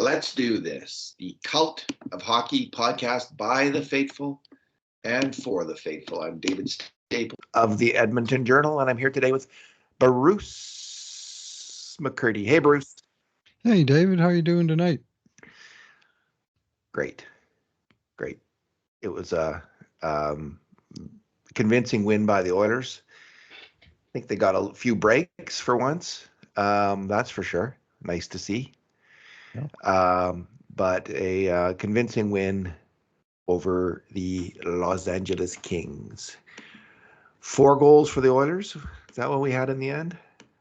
Let's do this. The Cult of Hockey podcast by the faithful and for the faithful. I'm David Staple of the Edmonton Journal, and I'm here today with Bruce McCurdy. Hey, Bruce. Hey, David. How are you doing tonight? Great. It was a convincing win by the Oilers. I think they got a few breaks for once. That's for sure. Nice to see. Yeah. But a convincing win over the Los Angeles Kings. 4 goals for the Oilers. Is that what we had in the end?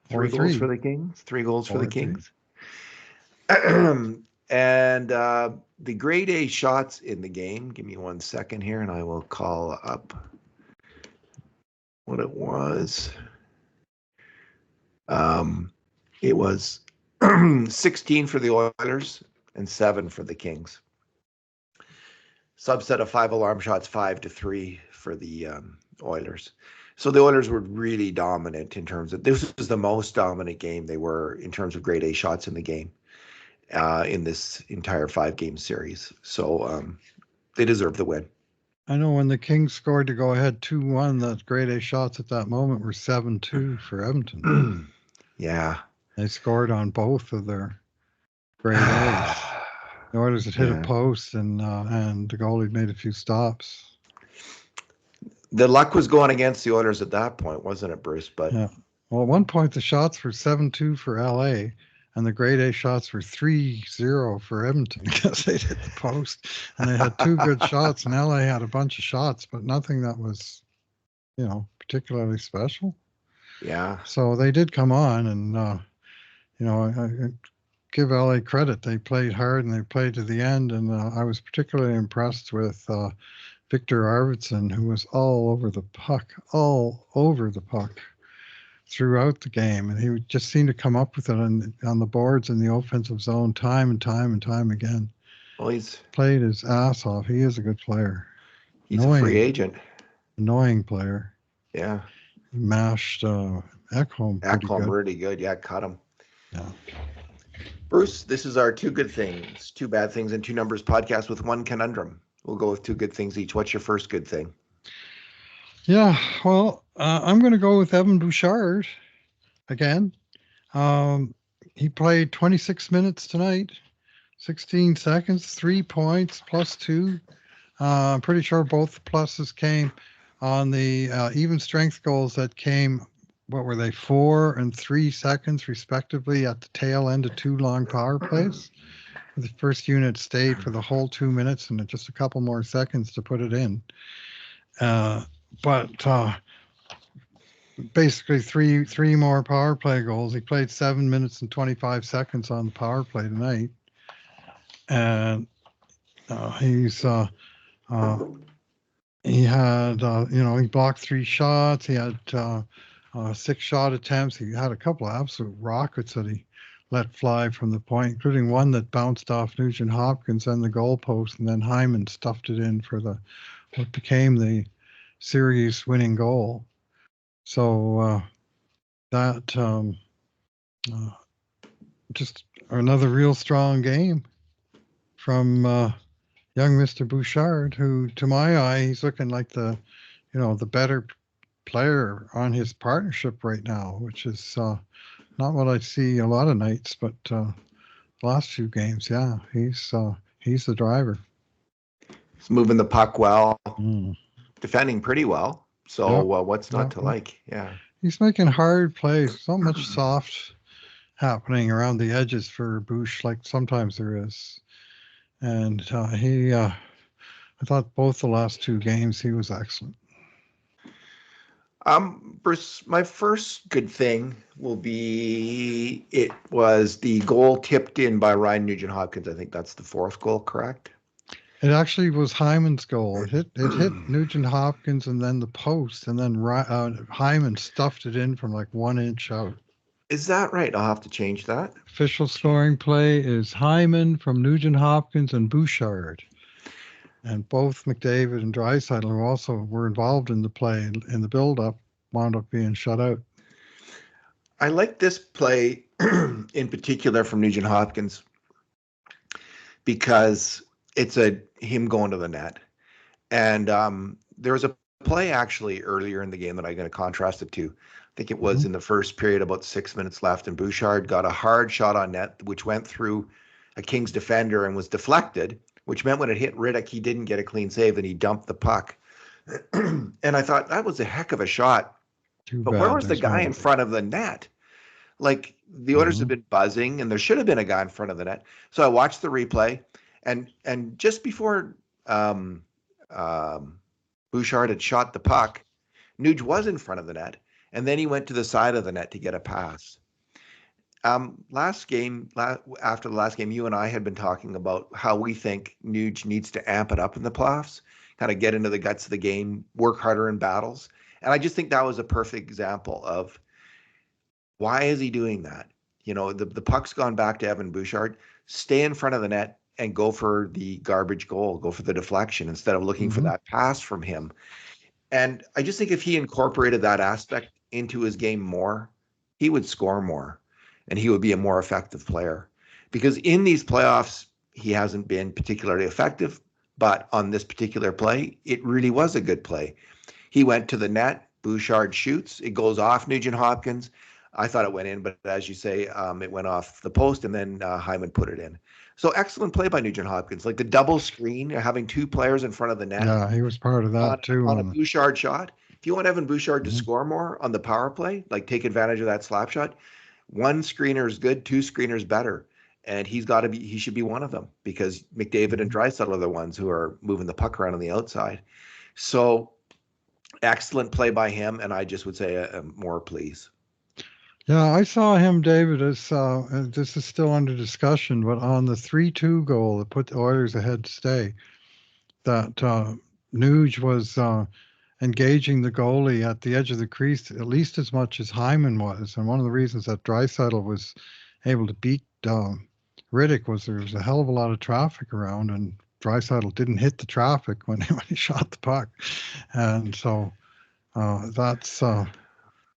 3 goals for the Kings. 3 goals for the Kings. And the grade A shots in the game. Give me 1 second here, and I will call up what it was. It was 16 for the Oilers and 7 for the Kings. Subset of 5 alarm shots, 5-3 for the Oilers. So the Oilers were really dominant in terms of, this was the most dominant game they were in terms of grade A shots in the game in this entire 5-game series. So they deserve the win. I know when the Kings scored to go ahead 2-1, the grade A shots at that moment were 7-2 for Edmonton. Yeah. They scored on both of their grade A's. The Oilers had hit a post, and the goalie made a few stops. The luck was going against the Oilers at that point, wasn't it, Bruce? But yeah. Well, at one point, the shots were 7-2 for LA, and the grade A shots were 3-0 for Edmonton because they hit the post. And they had 2 good shots, and LA had a bunch of shots, but nothing that was, particularly special. Yeah. So they did come on, and, I give LA credit. They played hard and they played to the end. And I was particularly impressed with Victor Arvidsson, who was all over the puck throughout the game. And he just seemed to come up with it on the boards in the offensive zone time and time again. Well, he's played his ass off. He is a good player. He's a free agent. Annoying player. Yeah. He mashed Ekholm really good. Yeah, cut him. Yeah. Bruce, this is our 2 good things, 2 bad things, and 2 numbers podcast with 1 conundrum. We'll go with 2 good things each. What's your first good thing? Yeah, well, I'm going to go with Evan Bouchard again. He played 26 minutes tonight, 16 seconds, 3 points, +2. I'm pretty sure both pluses came on the even strength goals that came. What were they, 4 and 3 seconds respectively at the tail end of 2 long power plays? The first unit stayed for the whole 2 minutes and just a couple more seconds to put it in. But basically three more power play goals. He played 7 minutes and 25 seconds on the power play tonight. And he had, he blocked 3 shots. He had 6 shot attempts. He had a couple of absolute rockets that he let fly from the point, including one that bounced off Nugent Hopkins and the goalpost, and then Hyman stuffed it in for what became the series winning goal. So that just another real strong game from young Mr. Bouchard, who, to my eye, he's looking like the better player on his partnership right now, which is not what I see a lot of nights, but last few games, he's the driver. He's moving the puck well, defending pretty well. So what's not to like? Yeah, he's making hard plays. So much soft happening around the edges for Bouch, like sometimes there is. And I thought both the last 2 games he was excellent. Bruce, my first good thing will be it was the goal tipped in by Ryan Nugent Hopkins. I think that's the 4th goal, correct? It actually was Hyman's goal. It hit Nugent Hopkins and then the post, and then Hyman stuffed it in from like 1 inch out. Is that right? I'll have to change that. Official scoring play is Hyman from Nugent Hopkins and Bouchard. And both McDavid and Draisaitl, who also were involved in the play, in the build-up, wound up being shut out. I like this play in particular from Nugent Hopkins because it's him going to the net. And there was a play actually earlier in the game that I'm going to contrast it to. I think it was in the first period, about 6 minutes left, and Bouchard got a hard shot on net, which went through a Kings defender and was deflected, which meant when it hit Riddick, he didn't get a clean save and he dumped the puck. And I thought that was a heck of a shot. But where was the guy in front of the net? Like, the Oilers have been buzzing, and there should have been a guy in front of the net. So I watched the replay, and just before Bouchard had shot the puck, Nuge was in front of the net, and then he went to the side of the net to get a pass. After the last game, you and I had been talking about how we think Nuge needs to amp it up in the playoffs, kind of get into the guts of the game, work harder in battles. And I just think that was a perfect example of why is he doing that? You know, the puck's gone back to Evan Bouchard. Stay in front of the net and go for the garbage goal, go for the deflection instead of looking for that pass from him. And I just think if he incorporated that aspect into his game more, he would score more and he would be a more effective player. Because in these playoffs, he hasn't been particularly effective, but on this particular play, it really was a good play. He went to the net, Bouchard shoots, it goes off Nugent Hopkins. I thought it went in, but as you say, it went off the post, and then Hyman put it in. So excellent play by Nugent Hopkins. Like the double screen, having two players in front of the net. Yeah, he was part of that too. On a Bouchard shot. If you want Evan Bouchard to score more on the power play, like take advantage of that slap shot, one screener is good, two screeners better. And he should be one of them, because McDavid and Draisaitl are the ones who are moving the puck around on the outside. So excellent play by him, and I just would say more please. Yeah, I saw him, David, as this is still under discussion, but on the 3-2 goal that put the Oilers ahead to stay, that Nuge was engaging the goalie at the edge of the crease at least as much as Hyman was. And one of the reasons that Draisaitl was able to beat Riddick was there was a hell of a lot of traffic around, and Draisaitl didn't hit the traffic when he shot the puck. And so that's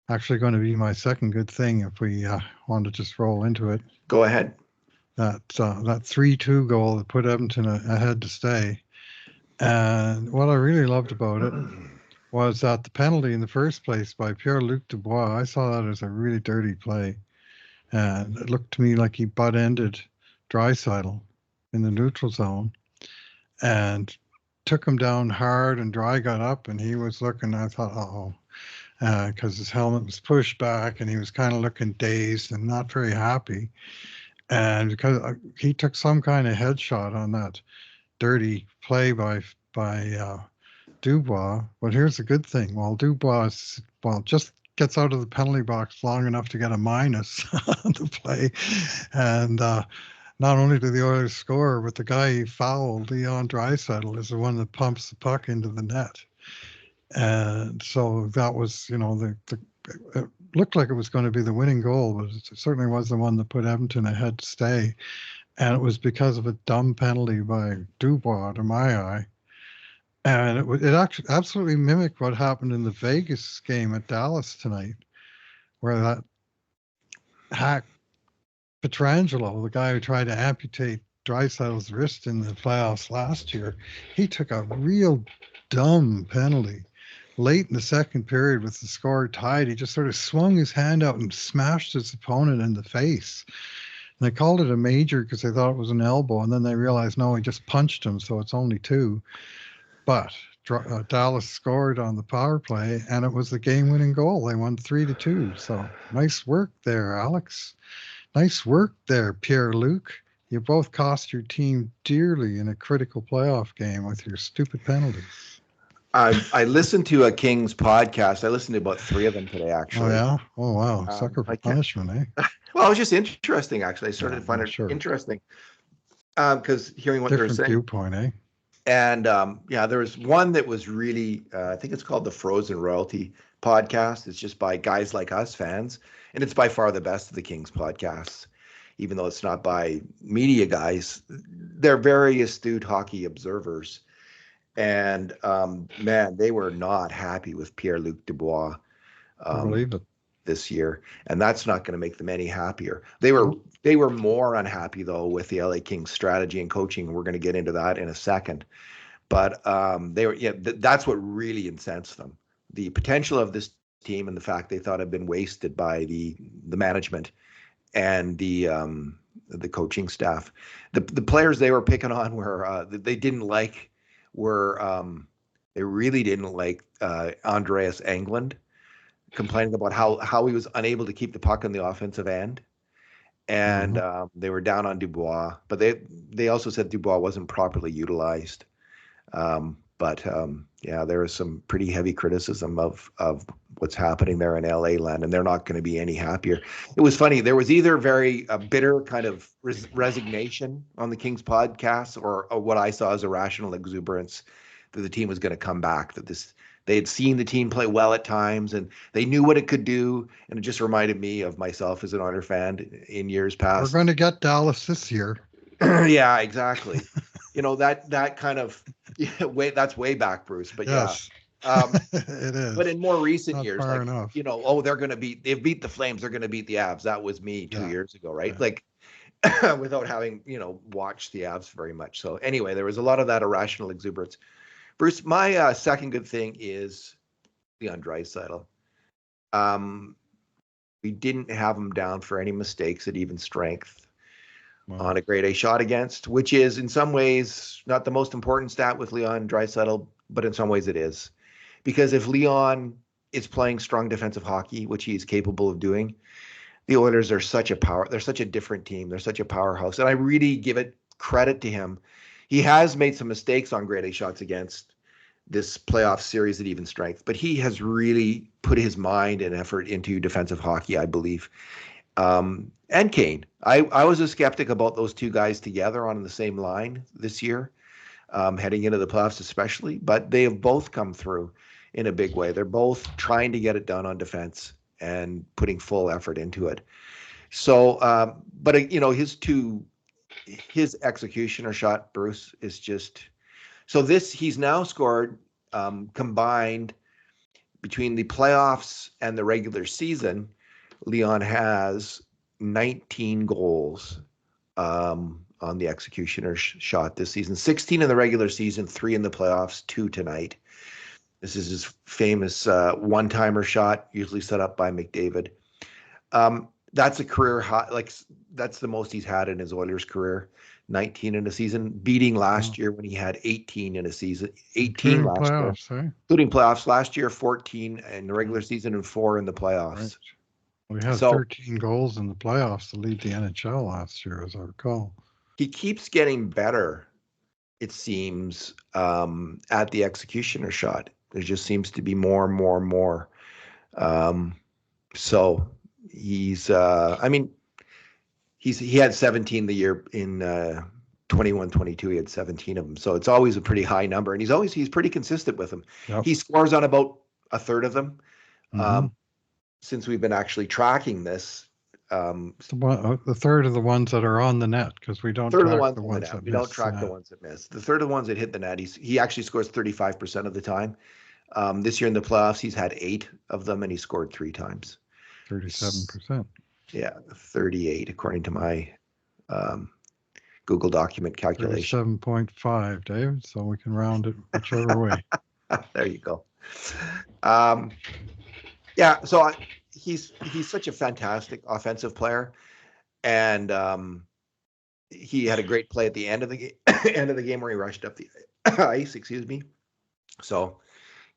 actually going to be my second good thing if we want to just roll into it. Go ahead. That 3-2 goal that put Edmonton ahead to stay. And what I really loved about it was that the penalty in the first place by Pierre-Luc Dubois, I saw that as a really dirty play. And it looked to me like he butt-ended Draisaitl in the neutral zone and took him down hard, and Dry got up and he was looking, I thought, uh-oh. Because his helmet was pushed back and he was kind of looking dazed and not very happy. And because he took some kind of headshot on that dirty play by Dubois. But here's the good thing. While Dubois just gets out of the penalty box long enough to get a minus on the play. And not only do the Oilers score, but the guy he fouled, Leon Draisaitl, is the one that pumps the puck into the net. And so that was, it looked like it was going to be the winning goal, but it certainly was the one that put Edmonton ahead to stay. And it was because of a dumb penalty by Dubois, to my eye. And it actually absolutely mimicked what happened in the Vegas game at Dallas tonight, where that hack Pietrangelo, the guy who tried to amputate Draisaitl's wrist in the playoffs last year, he took a real dumb penalty. Late in the second period with the score tied, he just sort of swung his hand out and smashed his opponent in the face. And they called it a major because they thought it was an elbow, and then they realized, no, he just punched him, so it's only 2. But Dallas scored on the power play, and it was the game-winning goal. They won 3-2. So nice work there, Alex. Nice work there, Pierre-Luc. You both cost your team dearly in a critical playoff game with your stupid penalties. I listened to a Kings podcast. I listened to about 3 of them today, actually. Oh, yeah? Oh, wow. Sucker for punishment, eh? Well, it was just interesting, actually. I started to find it interesting because hearing what they're saying. Different viewpoint, eh? And there was one that was really, I think it's called the Frozen Royalty podcast. It's just by guys like us, fans. And it's by far the best of the Kings podcasts, even though it's not by media guys. They're very astute hockey observers. And man, they were not happy with Pierre-Luc Dubois. I believe it. this year, and that's not going to make them any happier. They were more unhappy though with the LA Kings strategy and coaching. We're going to get into that in a second, but they were that's what really incensed them. The potential of this team and the fact they thought had been wasted by the management and the coaching staff. The players they were picking on were they really didn't like Andreas Englund, complaining about how he was unable to keep the puck on the offensive end, and they were down on Dubois, but they also said Dubois wasn't properly utilized. There was some pretty heavy criticism of what's happening there in LA land, and they're not going to be any happier. It was funny. There was either very bitter kind of resignation on the Kings podcast, or what I saw as irrational exuberance that the team was going to come back, they had seen the team play well at times and they knew what it could do. And it just reminded me of myself as an Oilers fan in years past. We're going to get Dallas this year. Yeah, exactly. That kind of that's way back, Bruce. But yes, it is. But in more recent years, far enough. they've beat the Flames, they're going to beat the Avs. That was me 2 years ago, right? Yeah. Like without having watched the Avs very much. So anyway, there was a lot of that irrational exuberance. Bruce, my second good thing is Leon Draisaitl. We didn't have him down for any mistakes at even strength on a grade A shot against, which is in some ways not the most important stat with Leon Draisaitl, but in some ways it is. Because if Leon is playing strong defensive hockey, which he's capable of doing, the Oilers are they're such a different team. They're such a powerhouse. And I really give it credit to him. He has made some mistakes on grade A shots against this playoff series at even strength, but he has really put his mind and effort into defensive hockey, I believe. And Kane. I was a skeptic about those two guys together on the same line this year, heading into the playoffs especially, but they have both come through in a big way. They're both trying to get it done on defense and putting full effort into it. So, his executioner shot, Bruce, is just so he's now scored combined between the playoffs and the regular season. Leon has 19 goals on the executioner shot this season, 16 in the regular season, 3 in the playoffs, 2 tonight. This is his famous one-timer shot, usually set up by McDavid. That's a career high, that's the most he's had in his Oilers career, 19 in a season, beating last year when he had 18 in a season, 18 last year, including playoffs last year, 14 in the regular season and 4 in the playoffs. Right. We had 13 goals in the playoffs to lead the NHL last year, as I recall. He keeps getting better, it seems, at the executioner shot. There just seems to be more and more and more. So he's, he had 17 the year in 21-22. He had 17 of them. So it's always a pretty high number, and he's pretty consistent with them. Yep. He scores on about a third of them. Since we've been actually tracking this. The third of the ones that are on the net, because we don't track the ones that miss. We don't track the ones that miss. The third of the ones that hit the net, he actually scores 35% of the time. This year in the playoffs, he's had 8 of them, and he scored 3 times. 37%. Yeah, 38 according to my Google document calculation. 7.5, David. So we can round it whichever way. There you go. Yeah, so he's such a fantastic offensive player, and he had a great play at the end of the game where he rushed up the ice. Excuse me. So,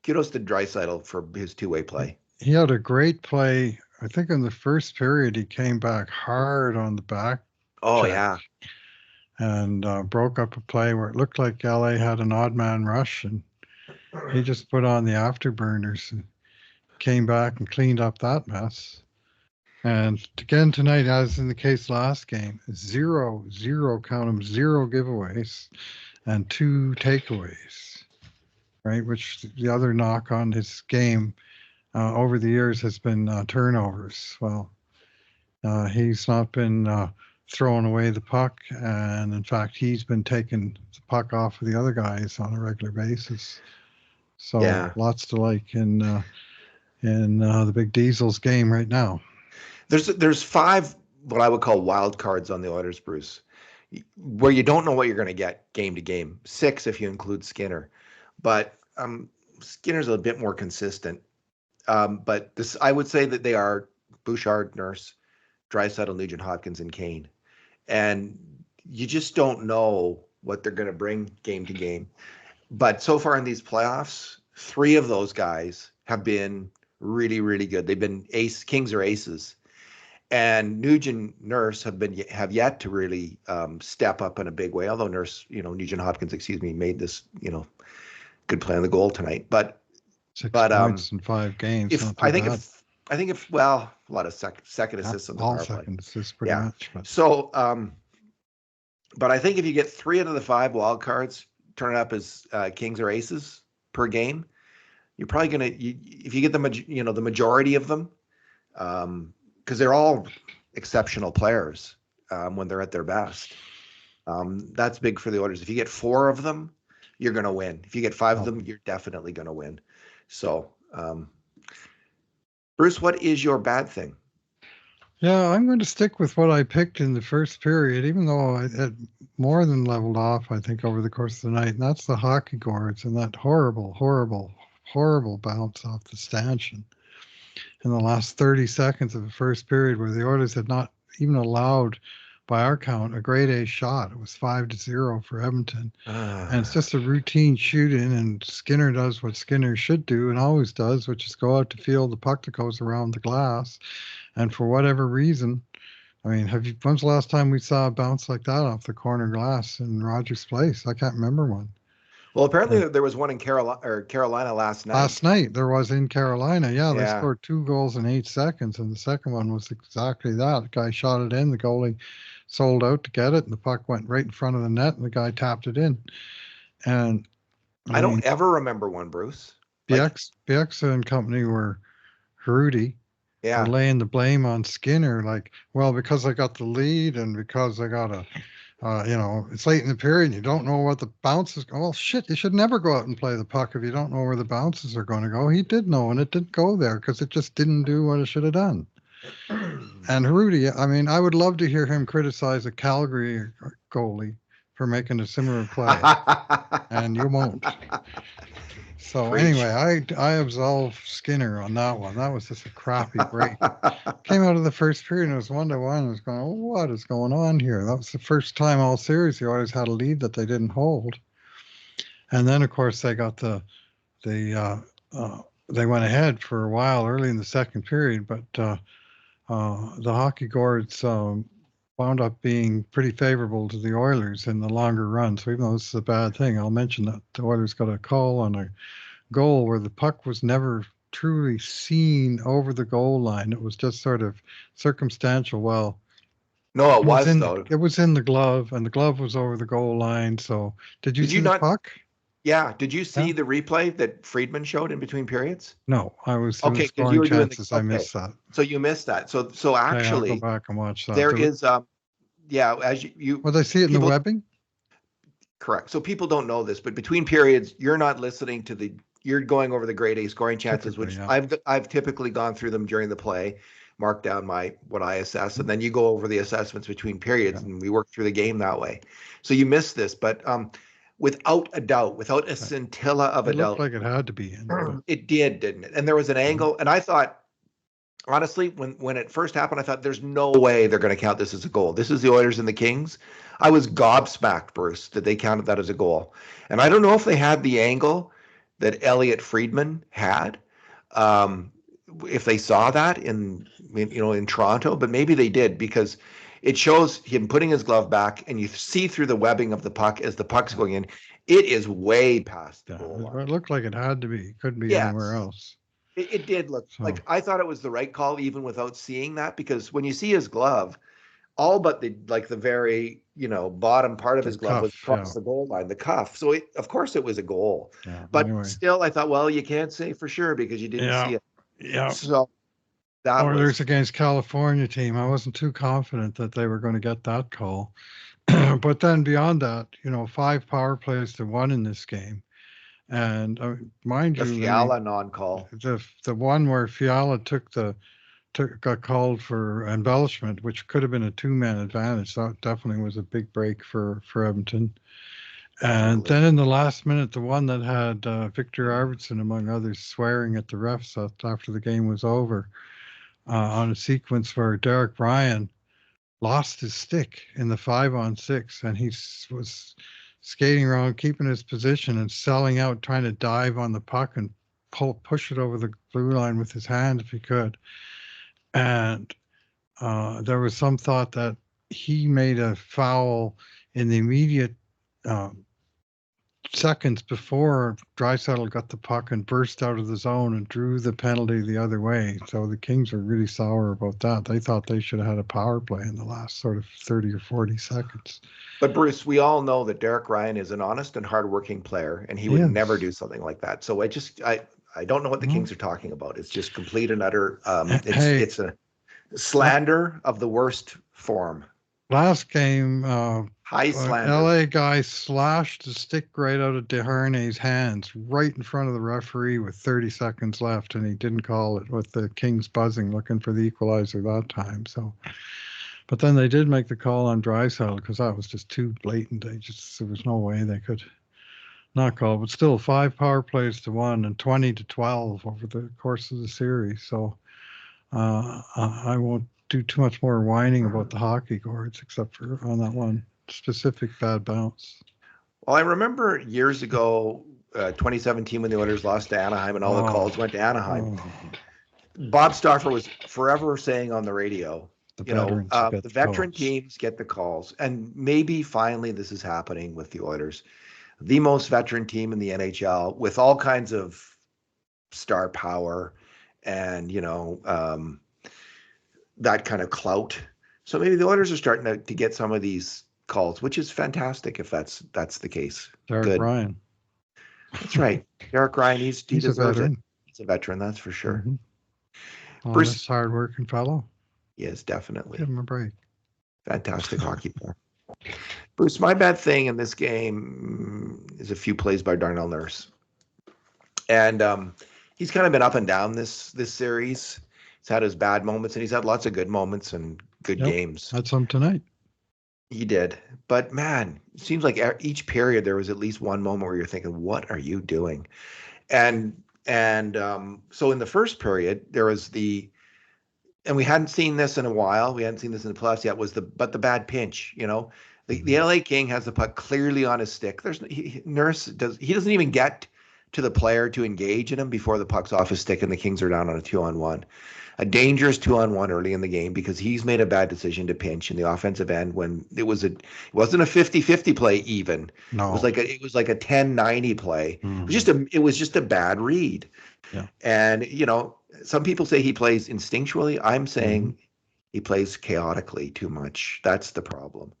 kudos to Draisaitl for his two-way play. He had a great play. I think in the first period he came back hard on the back. Oh yeah, and broke up a play where it looked like LA had an odd man rush, and he just put on the afterburners and came back and cleaned up that mess. And again tonight, as in the case last game, 0 giveaways and 2 takeaways, right? Which the other knock on his game over the years has been turnovers. Well, he's not been throwing away the puck, and in fact, he's been taking the puck off of the other guys on a regular basis. So lots to like in in the Big Diesel's game right now. There's 5 what I would call wild cards on the Oilers, Bruce, where you don't know what you're going to get game to game. 6 if you include Skinner, but Skinner's a bit more consistent. But this, I would say that they are Bouchard, Nurse, Draisaitl, Nugent Hopkins, and Kane, and you just don't know what they're going to bring game to game. But so far in these playoffs, 3 of those guys have been really, really good. They've been kings or aces. And Nugent Nurse have yet to really step up in a big way. Although Nugent Hopkins, made this good play on the goal tonight. But 6 points in 5 games. I think if a lot of second assists on the power play. All second assists pretty much. But. So, but I think if you get 3 out of the 5 wild cards turn up as kings or aces per game, you're probably gonna if you get the majority of them. Because they're all exceptional players when they're at their best. That's big for the Oilers. If you get 4 of them, you're going to win. If you get 5 of them, you're definitely going to win. So, Bruce, what is your bad thing? Yeah, I'm going to stick with what I picked in the first period, even though I had more than leveled off, I think, over the course of the night. And that's the hockey gourds and that horrible, horrible, horrible bounce off the stanchion in the last 30 seconds of the first period, where the Oilers had not even allowed, by our count, a grade A shot. It was 5-0 for Edmonton. And it's just a routine shoot-in, and Skinner does what Skinner should do and always does, which is go out to field the puck that goes around the glass. And for whatever reason, I mean, when's the last time we saw a bounce like that off the corner glass in Rogers Place? I can't remember one. Well, apparently there was one in Carolina last night. Last night there was in Carolina. Yeah, they scored 2 goals in 8 seconds, and the second one was exactly that. The guy shot it in, the goalie sold out to get it, and the puck went right in front of the net, and the guy tapped it in. And I don't ever remember one, Bruce. Bieksa and company were Rudy. Yeah, laying the blame on Skinner, like, well, because I got the lead and because I got it's late in the period and you don't know what the bounces go. Well, shit, you should never go out and play the puck if you don't know where the bounces are going to go. He did know, and it didn't go there because it just didn't do what it should have done. And Rudy, I mean, I would love to hear him criticize a Calgary goalie for making a similar play, and you won't. So anyway, I absolve Skinner on that one. That was just a crappy break. Came out of the first period and it was 1-1. I was going, what is going on here? That was the first time all series the Oilers had a lead that they didn't hold. And then of course they got they went ahead for a while early in the second period, but the hockey gourds wound up being pretty favorable to the Oilers in the longer run. So even though this is a bad thing, I'll mention that the Oilers got a call on a goal where the puck was never truly seen over the goal line. It was just sort of circumstantial. Well, no, it was in the glove, and the glove was over the goal line. So did you see the puck? Yeah. Did you see the replay that Friedman showed in between periods? No, I was okay. Because you were chances. I missed that. So you missed that. So actually, I'll go back and watch that. There is as you. Well, they see it in the webbing. Correct. So people don't know this, but between periods, you're not listening to you're going over the grade A scoring chances, which I've typically gone through them during the play, mark down what I assess, and then you go over the assessments between periods, and we work through the game that way. So you missed this, but without a doubt, without a scintilla of a doubt, it looked like it had to be in. It did, didn't it? And there was an angle, and I thought, honestly, when it first happened, I thought there's no way they're going to count this as a goal. This is the Oilers and the Kings. I was gobsmacked, Bruce, that they counted that as a goal. And I don't know if they had the angle that Elliot Friedman had, if they saw that in Toronto, but maybe they did, because it shows him putting his glove back, and you see through the webbing of the puck as the puck's going in. It is way past the goal line. It looked like it had to be. Couldn't be anywhere else. It did look like, I thought it was the right call even without seeing that, because when you see his glove, all but the very bottom part of his glove was across the goal line, the cuff. So of course it was a goal. Yeah, but anyway. Still, I thought, well, you can't say for sure because you didn't see it. Yeah. So that Oilers against California team, I wasn't too confident that they were going to get that call. But then beyond that, 5 power plays to 1 in this game. And mind The you, Fiala non-call. the one where Fiala got called for embellishment, which could have been a 2-man advantage. That definitely was a big break for Edmonton. And then in the last minute, the one that had Victor Arvidsson, among others, swearing at the refs after the game was over, on a sequence where Derek Ryan lost his stick in the 5-on-6, and he was skating around, keeping his position and selling out, trying to dive on the puck and push it over the blue line with his hand if he could. And there was some thought that he made a foul in the immediate seconds before Draisaitl got the puck and burst out of the zone and drew the penalty the other way. So the Kings were really sour about that. They thought they should have had a power play in the last sort of 30 or 40 seconds. But Bruce, we all know that Derek Ryan is an honest and hardworking player, and he would never do something like that. So I don't know what the Kings are talking about. It's just complete and utter. It's a slander of the worst form. Last game, high slander. LA guy slashed the stick right out of Desharnais' hands right in front of the referee with 30 seconds left, and he didn't call it, with the Kings buzzing, looking for the equalizer that time. So, but then they did make the call on Draisaitl because that was just too blatant. There was no way they could not call. But still, 5 power plays to 1 and 20-12 over the course of the series. So I won't do too much more whining about the hockey gourds, except for on that one specific bad bounce. Well, I remember years ago, 2017, when the Oilers lost to Anaheim and all the calls went to Anaheim. Bob Stauffer was forever saying on the radio, the veteran teams get the calls. And maybe finally this is happening with the Oilers. The most veteran team in the NHL with all kinds of star power and, that kind of clout. So maybe the Oilers are starting to get some of these calls, which is fantastic if that's the case. Derek Ryan. That's right. Derek Ryan, he deserves it. He's a veteran, that's for sure. Mm-hmm. Bruce, hard-working fellow. Yes, definitely. Give him a break. Fantastic hockey player. Bruce, my bad thing in this game is a few plays by Darnell Nurse. And he's kind of been up and down this series. He's had his bad moments, and he's had lots of good moments and good games. Had some tonight. He did. But, man, it seems like each period there was at least one moment where you're thinking, what are you doing? And so in the first period, there was and we hadn't seen this in a while. We hadn't seen this in the playoffs yet, but the bad pinch, The LA King has the puck clearly on his stick. Nurse doesn't even get to the player to engage in him before the puck's off his stick and the Kings are down on a 2-on-1. A dangerous 2-on-1 early in the game because he's made a bad decision to pinch in the offensive end when it wasn't a 50-50 play even. No. It was like a 10-90 play. Mm-hmm. It was just a bad read. Yeah. And some people say he plays instinctually. I'm saying he plays chaotically too much. That's the problem.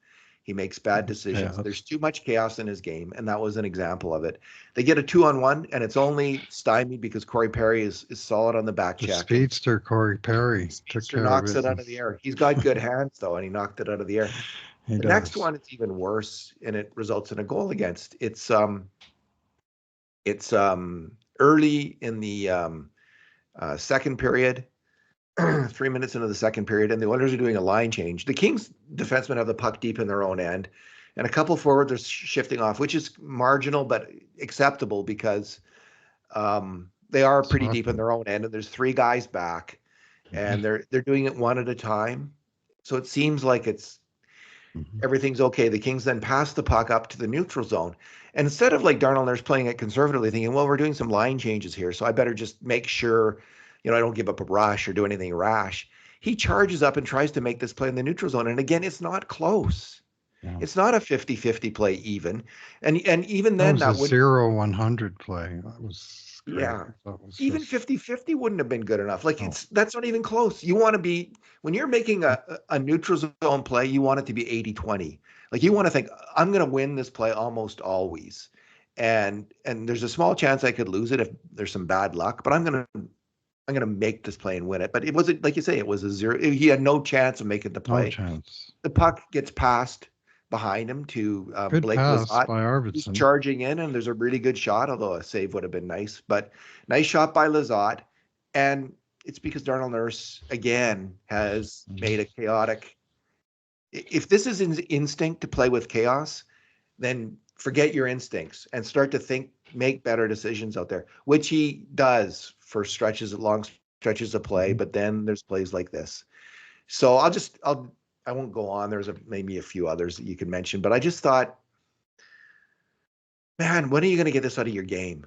He makes bad decisions. Yeah. There's too much chaos in his game, and that was an example of it. They get a 2-on-1, and it's only stymied because Corey Perry is solid on the back check. Speedster Corey Perry knocks it out of the air. He's got good hands, though, and he knocked it out of the air. The next one is even worse, and it results in a goal against. It's early in the second period. 3 minutes into the second period, and the Oilers are doing a line change. The Kings defensemen have the puck deep in their own end, and a couple forwards are shifting off, which is marginal but acceptable because they are pretty deep in their own end, and there's 3 guys back, and they're doing it one at a time. So it seems like everything's okay. The Kings then pass the puck up to the neutral zone, and instead of like Darnell Nurse playing it conservatively, thinking, well, we're doing some line changes here, so I better just make sure I don't give up a rush or do anything rash. He charges up and tries to make this play in the neutral zone. And again, it's not close. Yeah. It's not a 50-50 play even. And even then that was a 0-100 play. That was great. Yeah. Even 50-50 wouldn't have been good enough. That's not even close. You want to be, when you're making a neutral zone play, you want it to be 80-20. Like you want to think, I'm going to win this play almost always. And there's a small chance I could lose it if there's some bad luck, but I'm going to make this play and win it. But it wasn't, like you say, it was a 0. He had no chance of making the play. No chance. The puck gets passed behind him to Good Blake pass Lizotte. by He's Arvidsson. charging in, and there's a really good shot, although a save would have been nice. But nice shot by Lizotte. And it's because Darnell Nurse, again, has made a chaotic. If this is instinct to play with chaos, then forget your instincts and start to make better decisions out there, which he does for long stretches of play. But then there's plays like this. So I won't go on. There's maybe a few others that you can mention, but I just thought, man, when are you going to get this out of your game?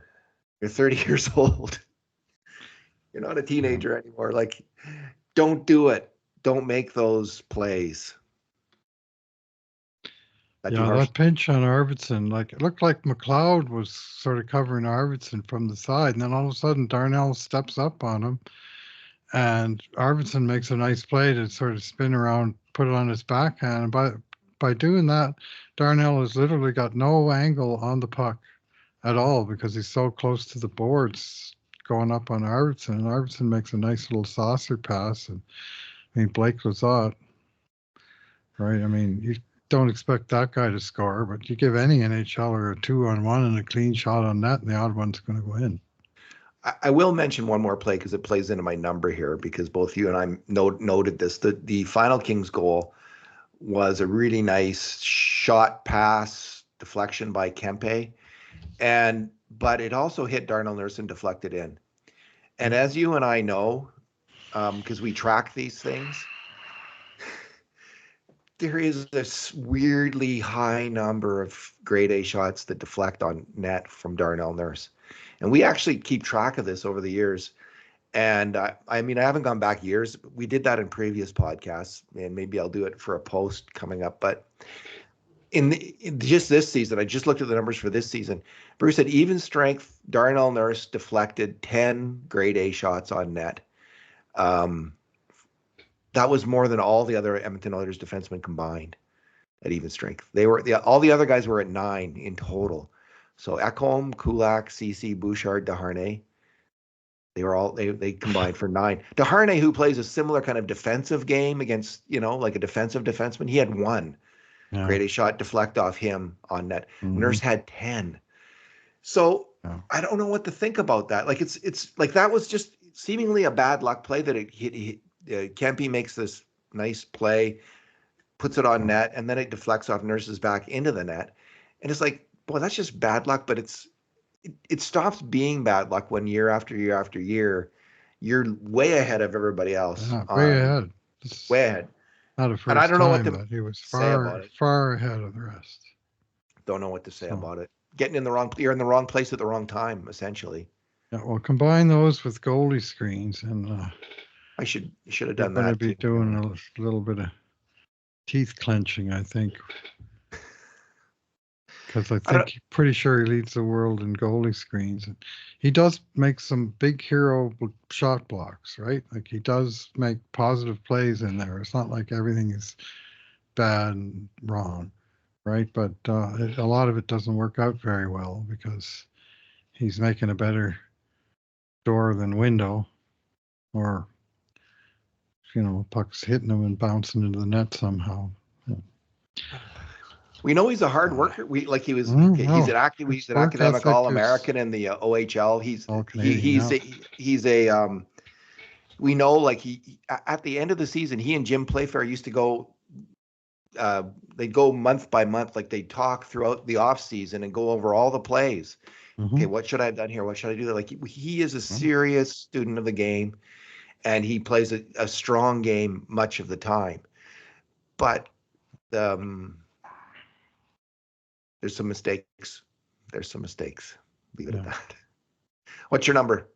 You're 30 years old. You're not a teenager anymore. Like, don't do it. Don't make those plays. That pinch on Arvidsson, like it looked like McLeod was sort of covering Arvidsson from the side, and then all of a sudden Darnell steps up on him, and Arvidsson makes a nice play to sort of spin around, put it on his backhand. And by doing that, Darnell has literally got no angle on the puck at all because he's so close to the boards going up on Arvidsson. And Arvidsson makes a nice little saucer pass. And I mean, Blake Lizotte, right? I mean, you don't expect that guy to score, but you give any NHLer a 2-on-1 and a clean shot on net, and the odd one's going to go in. I will mention one more play because it plays into my number here, because both you and I noted this. The final Kings goal was a really nice shot pass deflection by Kempe, but it also hit Darnell Nurse and deflected in. And as you and I know, because we track these things, there is this weirdly high number of grade A shots that deflect on net from Darnell Nurse. And we actually keep track of this over the years. And I mean, I haven't gone back years. We did that in previous podcasts, and maybe I'll do it for a post coming up. But in just this season, I just looked at the numbers for this season. Bruce said even strength, Darnell Nurse deflected 10 grade A shots on net. That was more than all the other Edmonton Oilers defensemen combined at even strength. All the other guys were at 9 in total. So Ekholm, Kulak, Ceci, Bouchard, Desharnais, they combined for 9. Desharnais, who plays a similar kind of defensive game against, like a defensive defenseman, he had 1 grade A shot deflect off him on net. Nurse had 10. So I don't know what to think about that. Like it's like that was just seemingly a bad luck play that it hit. Kempe makes this nice play, puts it on net, and then it deflects off Nurse's back into the net. And it's like, boy, that's just bad luck. But it stops being bad luck when year after year after year, you're way ahead of everybody else. Way ahead. Way ahead. Not a first and I don't know time, what to but he was say about it. far ahead of the rest. Don't know what to say about it. You're in the wrong place at the wrong time, essentially. Yeah, well, combine those with goalie screens, and I should have done that. Going to be doing a little bit of teeth clenching, I think, because I think pretty sure he leads the world in goalie screens. And he does make some big hero shot blocks, right? Like he does make positive plays in there. It's not like everything is bad and wrong, right? But a lot of it doesn't work out very well because he's making a better door than window, or puck's hitting him and bouncing into the net somehow. We know he's a hard worker. He's an academic All-American in the OHL. We know at the end of the season, he and Jim Playfair used to go. They'd go month by month, like they'd talk throughout the off season and go over all the plays. Okay, what should I have done here? What should I do there? Like he is a serious student of the game, and he plays a strong game much of the time. But there's some mistakes. Leave it at that. What's your number?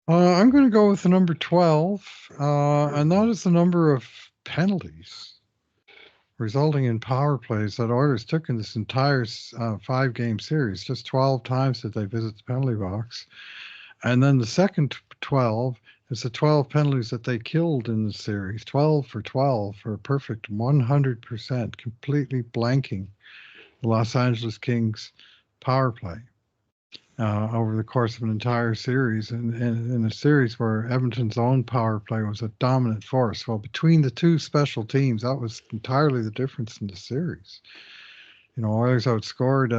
I'm going to go with the number 12, and that is the number of penalties resulting in power plays that Oilers took in this entire 5-game series. Just 12 times did they visit the penalty box. And then the second 12 is the 12 penalties that they killed in the series. 12 for 12 for a perfect 100%, completely blanking the Los Angeles Kings power play. over the course of an entire series, and in a series where Edmonton's own power play was a dominant force. Well, between the two special teams, that was entirely the difference in the series. Oilers outscored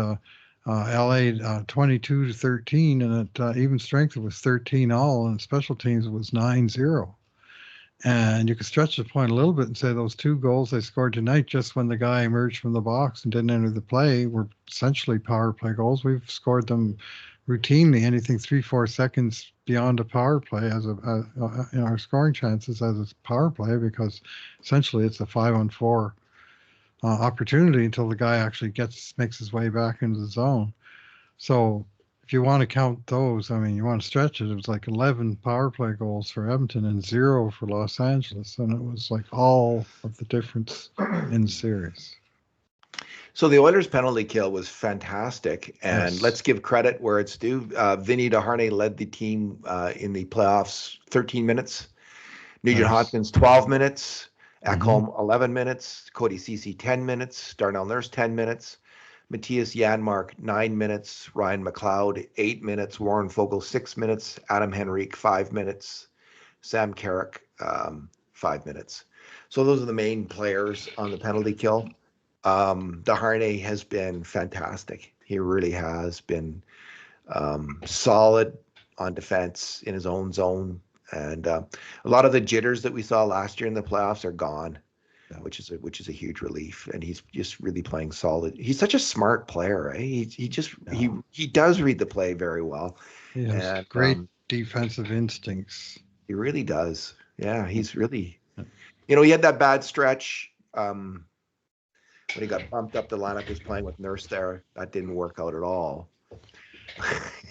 LA 22-13, and at even strength it was 13-all, and special teams it was 9-0. And you could stretch the point a little bit and say those two goals they scored tonight, just when the guy emerged from the box and didn't enter the play, were essentially power play goals. We've scored them routinely, anything 3-4 seconds beyond a power play as in our scoring chances as a power play, because essentially it's a 5-on-4 opportunity until the guy actually makes his way back into the zone. So if you want to count those, I mean, you want to stretch it. It was like 11 power play goals for Edmonton and 0 for Los Angeles, and it was like all of the difference in the series. So the Oilers' penalty kill was fantastic, and Yes. let's give credit where it's due. Vinny DeHarnay led the team in the playoffs 13 minutes. Nugent Yes. Hopkins 12 minutes. Mhm. Ekholm 11 minutes. Cody Ceci 10 minutes. Darnell Nurse 10 minutes. Matthias Janmark 9 minutes. Ryan McLeod 8 minutes. Warren Fogle 6 minutes. Adam Henrique 5 minutes. Sam Carrick 5 minutes. So those are the main players on the penalty kill. DeHarnay has been fantastic. He really has been solid on defense in his own zone. And a lot of the jitters that we saw last year in the playoffs are gone, which is a huge relief. And he's just really playing solid. He's such a smart player, right? He does read the play very well. He has great defensive instincts. He really does. Yeah, he's really. He had that bad stretch when he got bumped up the lineup. He was playing with Nurse there. That didn't work out at all.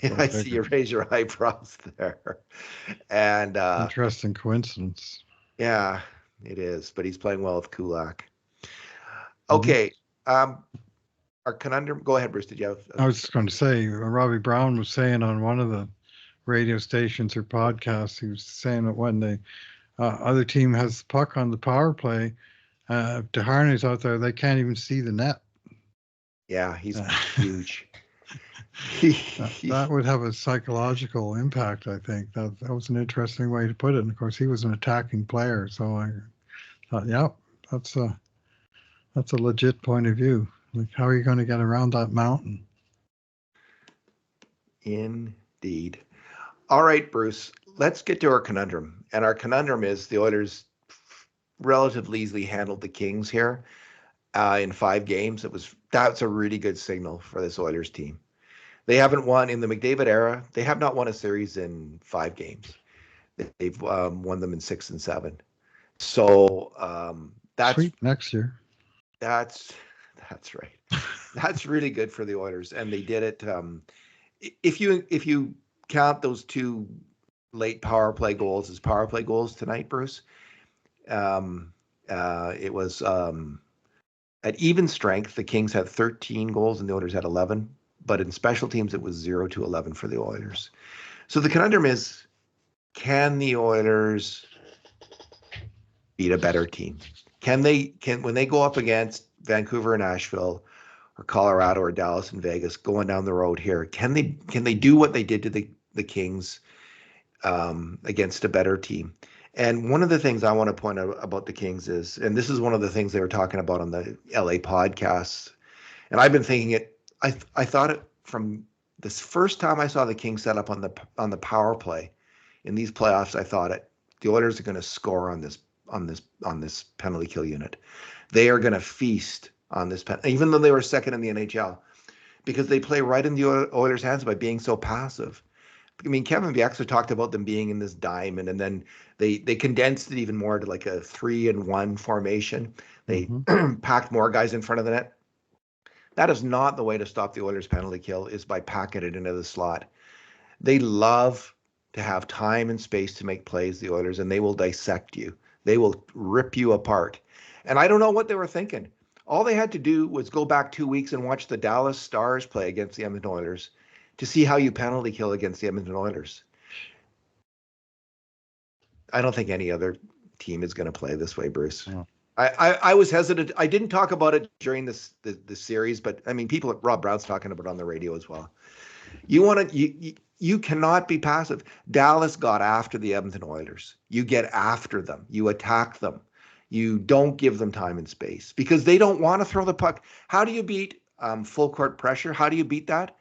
I see you raise your eyebrows there. And interesting coincidence. Yeah, it is. But he's playing well with Kulak. Okay. Our conundrum. Go ahead, Bruce. Did you have? I was just going to say, Robbie Brown was saying on one of the radio stations or podcasts, he was saying that when the other team has the puck on the power play, DeHarnay's out there, they can't even see the net. Yeah, he's huge. That would have a psychological impact, I think. That was an interesting way to put it. And of course, he was an attacking player, so I thought, yeah, that's a legit point of view. Like, how are you going to get around that mountain? Indeed. All right, Bruce, let's get to our conundrum. And our conundrum is the Oilers relatively easily handled the Kings here in 5 games. That's a really good signal for this Oilers team. They haven't won in the McDavid era. They have not won a series in 5 games. They've won them in 6 and 7. So that's sweet next year. That's right. That's really good for the Oilers, and they did it. If you count those 2 late power play goals as power play goals tonight, Bruce, it was at even strength. The Kings had 13 goals and the Oilers had 11. But in special teams, it was 0-11 for the Oilers. So the conundrum is, can the Oilers beat a better team? Can when they go up against Vancouver and Nashville, or Colorado or Dallas and Vegas, going down the road here, can they do what they did to the Kings against a better team? And one of the things I want to point out about the Kings is, and this is one of the things they were talking about on the LA podcasts, and I've been thinking it. I thought it from this first time I saw the Kings set up on the power play in these playoffs. I thought the Oilers are going to score on this penalty kill unit. They are going to feast on this even though they were second in the NHL, because they play right in the Oilers' hands by being so passive. I mean, Kevin Bieksa talked about them being in this diamond, and then they condensed it even more to like a 3-1 formation. They packed more guys in front of the net. That is not the way to stop the Oilers' penalty kill, is by packing it into the slot. They love to have time and space to make plays, the Oilers, and they will dissect you. They will rip you apart. And I don't know what they were thinking. All they had to do was go back 2 weeks and watch the Dallas Stars play against the Edmonton Oilers to see how you penalty kill against the Edmonton Oilers. I don't think any other team is going to play this way, Bruce. No. I was hesitant. I didn't talk about it during the series, but I mean, Rob Brown's talking about it on the radio as well. You want to you cannot be passive. Dallas got after the Edmonton Oilers. You get after them. You attack them. You don't give them time and space because they don't want to throw the puck. How do you beat full court pressure? How do you beat that?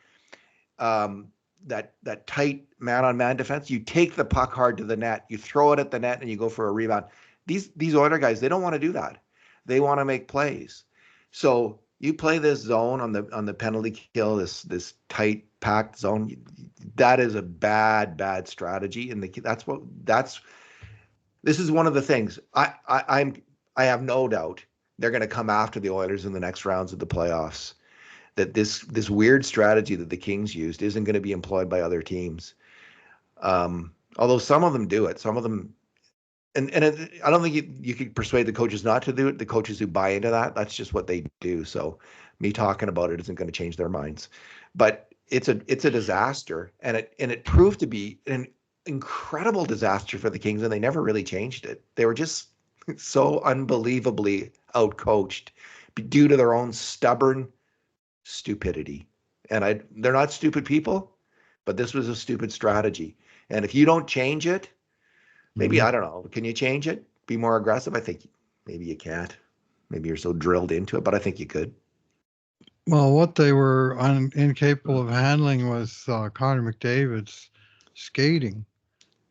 That tight man-on-man defense. You take the puck hard to the net. You throw it at the net and you go for a rebound. These Oiler guys, they don't want to do that. They want to make plays. So you play this zone on the penalty kill, this tight packed zone. That is a bad strategy, and this is one of the things. I have no doubt they're going to come after the Oilers in the next rounds of the playoffs. That this weird strategy that the Kings used isn't going to be employed by other teams. Although some of them do it, some of them. I don't think you could persuade the coaches not to do it. The coaches who buy into that's just what they do. So me talking about it isn't going to change their minds. But it's a disaster, and it proved to be an incredible disaster for the Kings, and they never really changed it. They were just so unbelievably outcoached due to their own stubborn stupidity. And they're not stupid people, but this was a stupid strategy. And if you don't change it, maybe, I don't know. Can you change it? Be more aggressive? I think maybe you can't. Maybe you're so drilled into it, but I think you could. Well, what they were incapable of handling was Connor McDavid's skating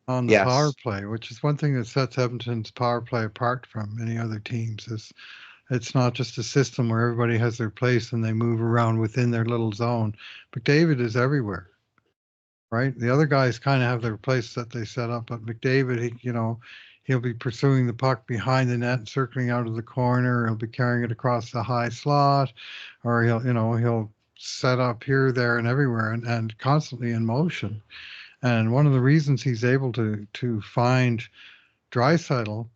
on the power play, which is one thing that sets Edmonton's power play apart from many other teams. It's not just a system where everybody has their place and they move around within their little zone. McDavid is everywhere. Right? The other guys kind of have their place that they set up, but McDavid, he'll be pursuing the puck behind the net, circling out of the corner. He'll be carrying it across the high slot, or he'll set up here, there, and everywhere, and constantly in motion. And one of the reasons he's able to find Draisaitl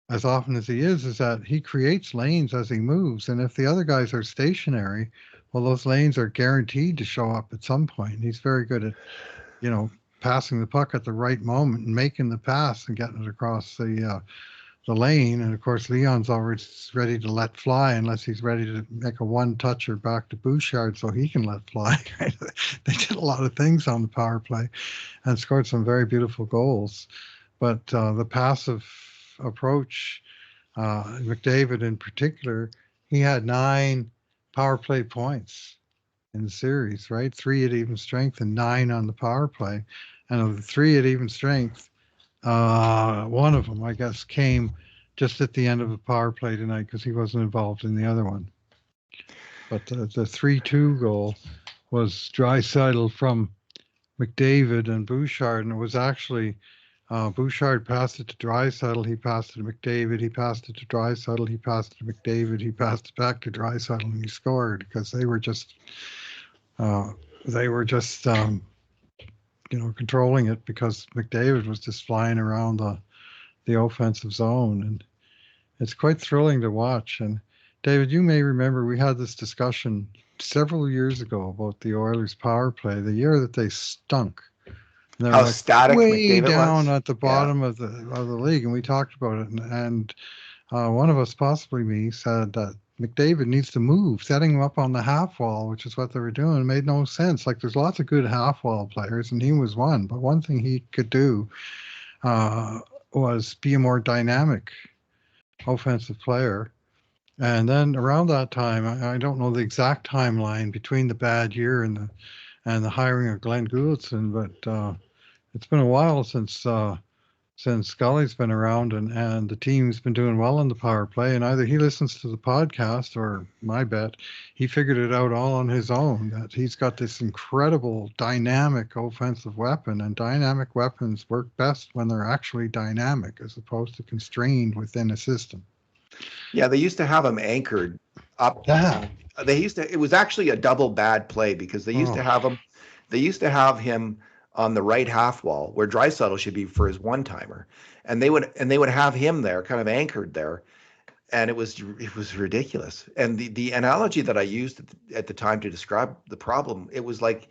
as often as he is that he creates lanes as he moves. And if the other guys are stationary, well, those lanes are guaranteed to show up at some point. And he's very good at passing the puck at the right moment and making the pass and getting it across the lane. And of course, Leon's always ready to let fly unless he's ready to make a one-toucher back to Bouchard so he can let fly. They did a lot of things on the power play and scored some very beautiful goals. But the passive approach, McDavid in particular, he had 9 power play points in the series, right? 3 at even strength and 9 on the power play. And of the 3 at even strength, one of them, I guess, came just at the end of the power play tonight because he wasn't involved in the other one. But the 3-2 goal was Draisaitl from McDavid and Bouchard, and it was actually Bouchard passed it to Draisaitl, he passed it to McDavid, he passed it to Draisaitl, he passed it to McDavid, he passed it back to Draisaitl, and he scored because they were just controlling it because McDavid was just flying around the offensive zone, and it's quite thrilling to watch. And David, you may remember we had this discussion several years ago about the Oilers' power play, the year that they stunk. They're how static way McDavid down was at the bottom of the league, and we talked about it. And one of us, possibly me, said that McDavid needs to move, setting him up on the half wall, which is what they were doing. It made no sense. Like, there's lots of good half wall players, and he was one. But one thing he could do was be a more dynamic offensive player. And then around that time, I don't know the exact timeline between the bad year and the hiring of Glenn Gouldson, but it's been a while since Scully's been around, and the team's been doing well in the power play. And either he listens to the podcast, or my bet, he figured it out all on his own, that he's got this incredible dynamic offensive weapon, and dynamic weapons work best when they're actually dynamic as opposed to constrained within a system. Yeah, they used to have him anchored up. Yeah. It was actually a double bad play because they used to have him on the right half wall where Draisaitl should be for his one-timer. And they would have him there, kind of anchored there. And it was ridiculous. And the analogy that I used at the time to describe the problem, it was like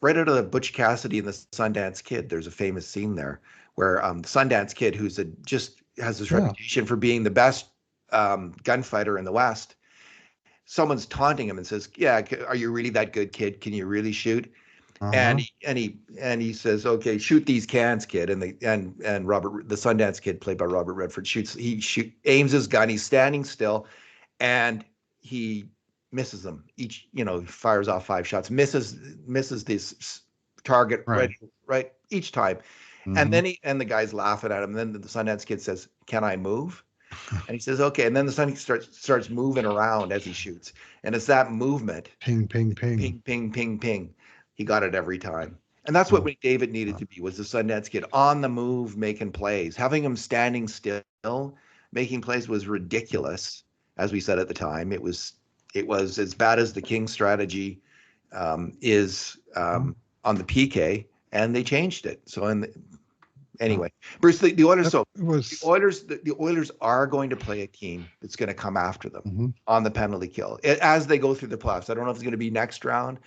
right out of the Butch Cassidy and the Sundance Kid. There's a famous scene there where the Sundance Kid, who's just has this reputation for being the best gunfighter in the West. Someone's taunting him and says, "Yeah, are you really that good, kid? Can you really shoot?" And Uh-huh. he says, "Okay, shoot these cans, kid." And Robert, the Sundance Kid, played by Robert Redford, aims his gun. He's standing still, and he misses them each. He fires off 5 shots, misses this target Right. right each time. And Mm-hmm. then the guy's laughing at him. And then the Sundance Kid says, "Can I move?" And he says, "Okay." And then the Sun starts moving around as he shoots, and it's that movement, Ping, ping, ping. ping, ping, ping, ping. He got it every time. And that's what Oh, McDavid needed to be, was the Sundance Kid on the move, making plays. Having him standing still, making plays was ridiculous, as we said at the time. It was as bad as the King strategy is oh, on the PK, and they changed it. So, oh. anyway, Bruce, the Oilers. Yep, So it was. the Oilers are going to play a team that's going to come after them Mm-hmm. on the penalty kill as they go through the playoffs. I don't know if it's going to be next round,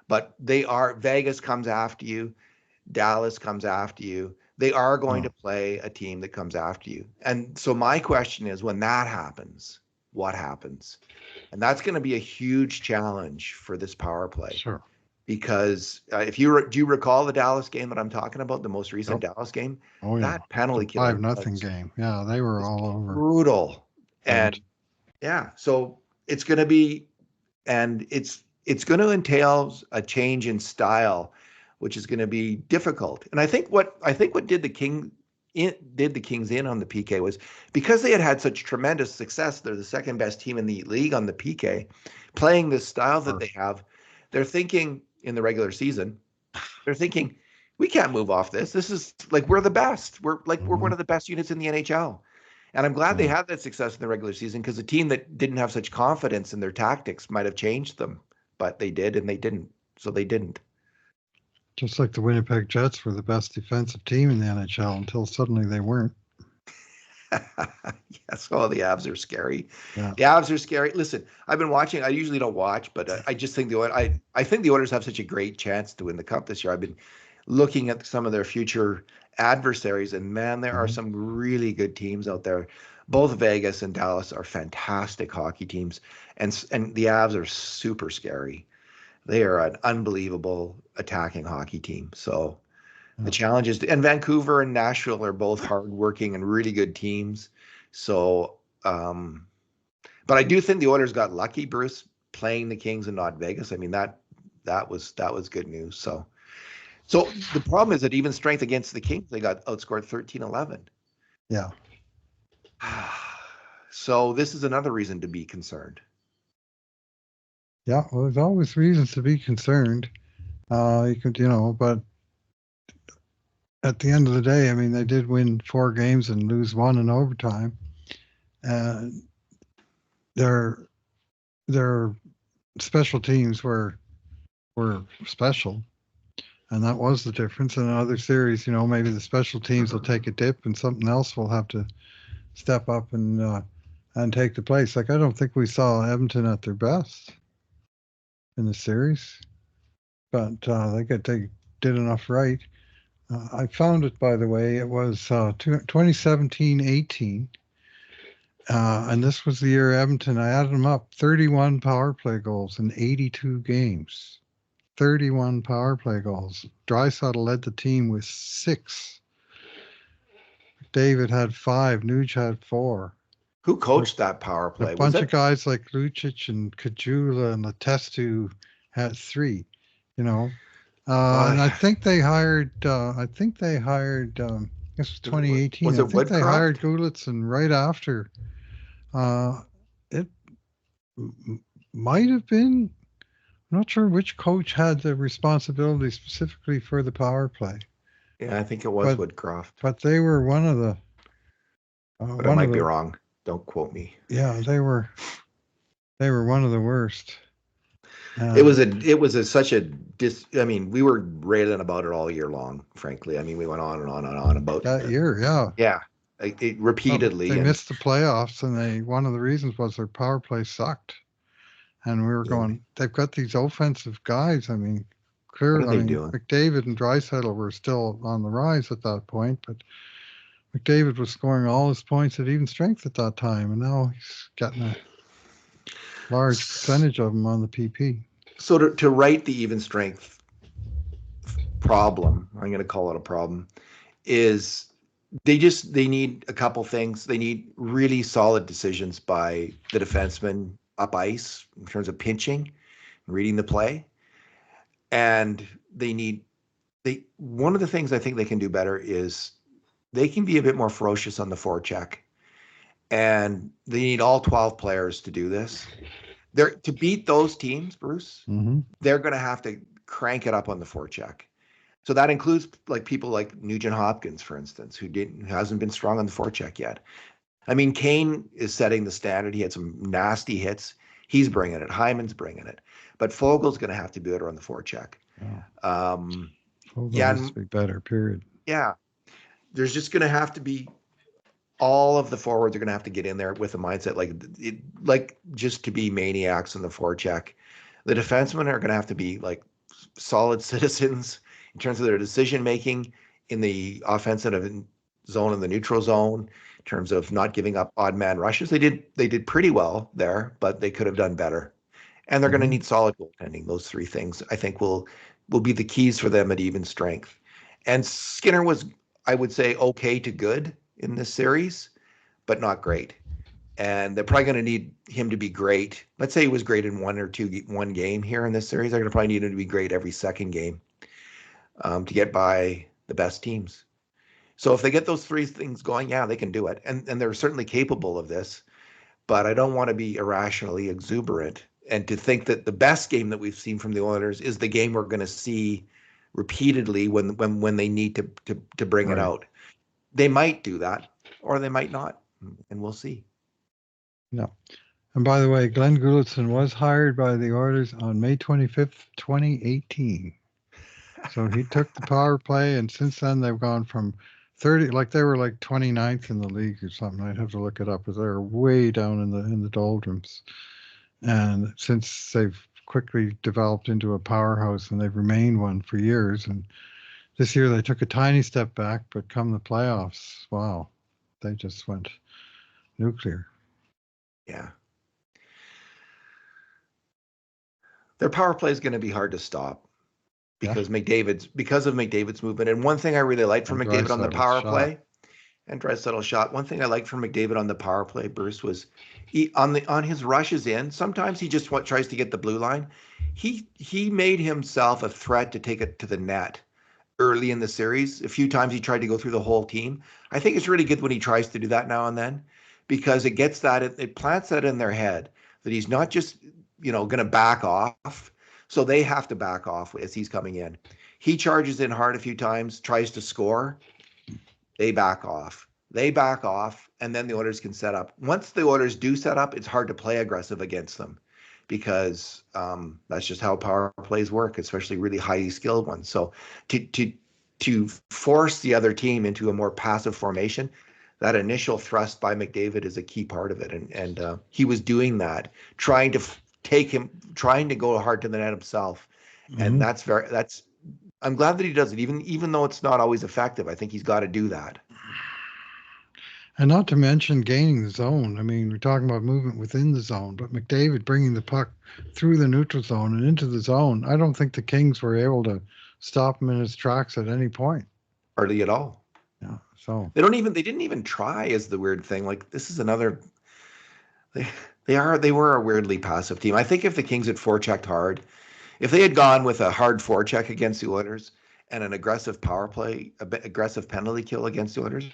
but Vegas comes after you, Dallas comes after you. They are going Oh, to play a team that comes after you. And so my question is, when that happens, what happens? And that's going to be a huge challenge for this power play, sure. because if do you recall the Dallas game that I'm talking about, the most recent Yep. Dallas game? Oh yeah. That The penalty killing 5-0 game. Yeah, they were was all over brutal. And Edmonton. yeah, so it's going to be, and it's going to entail a change in style, which is going to be difficult. And I think what did the Kings in on the PK was, because they had such tremendous success. They're the second best team in the league on the PK, playing this style that Sure. they have. They're thinking in the regular season, they're thinking, we can't move off this. This is like, we're the best. We're Mm-hmm. one of the best units in the NHL. And I'm glad they Yeah. had that success in the regular season, because a team that didn't have such confidence in their tactics might have changed them, but they did, and they didn't. So they didn't. Just like the Winnipeg Jets were the best defensive team in the NHL until suddenly they weren't. Yes, oh, the Avs are scary. Yeah. The Avs are scary. Listen, I've been watching. I usually don't watch, but I just think I think the Oilers have such a great chance to win the cup this year. I've been looking at some of their future adversaries, and man, there are Mm-hmm. some really good teams out there. Both Vegas and Dallas are fantastic hockey teams, and the Avs are super scary. They are an unbelievable attacking hockey team. So the Yeah. challenge is, and Vancouver and Nashville are both hardworking and really good teams. So, but I do think the Oilers got lucky, Bruce, playing the Kings and not Vegas. I mean, that was good news. So the problem is that even strength against the Kings, they got outscored 13-11. Yeah. So this is another reason to be concerned. Yeah. Well, there's always reasons to be concerned. You could, but at the end of the day, I mean, they did win 4 games and lose 1 in overtime. And their their special teams were special, and that was the difference. In other series, maybe the special teams will take a dip, and something else will have to step up and take the place. Like, I don't think we saw Edmonton at their best in the series, but they did enough right. I found it, by the way. It was 2017-18, and this was the year Edmonton. I added them up: 31 power play goals in 82 games. 31 power play goals. Draisaitl led the team with 6. David had 5. Nuge had 4. Who coached that power A play? Was bunch of it? guys like Lucic and Kajula and Letestu had 3. You know, and I Why? think they hired. This was Was it, 2018. was I it think they Woodcroft? hired Gulitson right after. It might have been. I'm not sure which coach had the responsibility specifically for the power play, Yeah, I think it was but Woodcroft, they were but I one of might be the wrong. Don't quote me. yeah, they were one of the worst. It And was such a I mean, we were railing about it all year long, frankly. I mean, we went on and on and on about that year, yeah, yeah, they repeatedly. And missed the playoffs, and one of the reasons was their power play sucked. And we were really, going, they've got these offensive guys. I mean, what are they doing? McDavid and Draisaitl were still on the rise at that point, but McDavid was scoring all his points at even strength at that time, and now he's getting a large percentage of them on the PP. So to write the even strength problem, I'm going to call it a problem, is they need a couple things. They need really solid decisions by the defenseman up ice in terms of pinching, reading the play. And one of the things I think they can do better is they can be a bit more ferocious on the forecheck. And they need all 12 players to do this. To beat those teams, Bruce, they're going to have to crank it up on the forecheck. So that includes like people like Nugent Hopkins, for instance, who hasn't been strong on the forecheck yet. I mean, Kane is setting the standard. He had some nasty hits. He's bringing it. Hyman's bringing it. But Fogel's going to have to be better on the forecheck. Fogel has to be better, period. Yeah. There's just going to have to be all of the forwards are going to have to get in there with a mindset like just to be maniacs on the forecheck. The defensemen are going to have to be like solid citizens in terms of their decision making in the offensive zone and the neutral zone, in terms of not giving up odd man rushes. They did pretty well there, but they could have done better. And they're going to need solid goaltending. Those three things I think will be the keys for them at even strength. And Skinner was, I would say, okay to good in this series, but not great. And they're probably going to need him to be great. Let's say he was great in one game here in this series. They're going to probably need him to be great every second game to get by the best teams. So if they get those three things going, yeah, they can do it. And they're certainly capable of this. But I don't want to be irrationally exuberant and to think that the best game that we've seen from the Oilers is the game we're going to see repeatedly when they need to bring it out. They might do that, or they might not, and we'll see. No. And by the way, Glenn Gulitson was hired by the Oilers on May 25th, 2018. So he took the power play, and since then they've gone from 30, like they were like 29th in the league or something. I'd have to look it up, but they're way down in the doldrums. And since they've quickly developed into a powerhouse, and they've remained one for years, and this year they took a tiny step back, but come the playoffs, wow, they just went nuclear. Yeah. Their power play is going to be hard to stop because of McDavid's movement. And one thing I really liked from McDavid on the power play, and Draisaitl shot. One thing I liked from McDavid on the power play, Bruce, was on his rushes in. Sometimes he just tries to get the blue line. He made himself a threat to take it to the net early in the series. A few times he tried to go through the whole team. I think it's really good when he tries to do that now and then, because it plants that in their head that he's not just, going to back off. So they have to back off as he's coming in. He charges in hard a few times, tries to score. They back off. And then the Oilers can set up. Once the Oilers do set up, it's hard to play aggressive against them, because that's just how power plays work, especially really highly skilled ones. So to force the other team into a more passive formation, that initial thrust by McDavid is a key part of it. And he was doing that, trying to go hard to the net himself. And I'm glad that he does it, even though it's not always effective. I think he's got to do that. And not to mention gaining the zone. I mean, we're talking about movement within the zone, but McDavid bringing the puck through the neutral zone and into the zone. I don't think the Kings were able to stop him in his tracks at any point. Hardly at all. Yeah. So they didn't even try, is the weird thing. Like, this is another, they were a weirdly passive team. I think if the Kings had forechecked hard, if they had gone with a hard forecheck against the Oilers and an aggressive power play, aggressive penalty kill against the Oilers,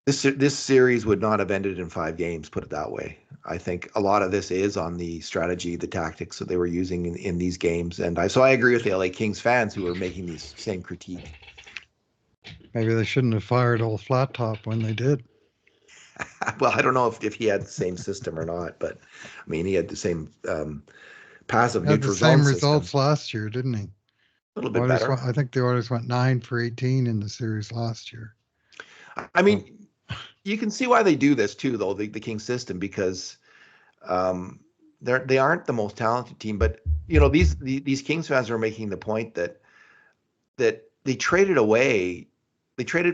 this series would not have ended in 5 games, put it that way. I think a lot of this is on the strategy, the tactics that they were using in these games. And so I agree with the LA Kings fans who are making these same critique. Maybe they shouldn't have fired old Flat Top when they did. Well, I don't know if he had the same system or not, but I mean, he had the same passive neutral zone system. He had the same results last year, didn't he? A little bit better. I think the Oilers went 9 for 18 in the series last year. I mean, you can see why they do this too, though, the Kings system, because they aren't the most talented team. But these Kings fans are making the point that they traded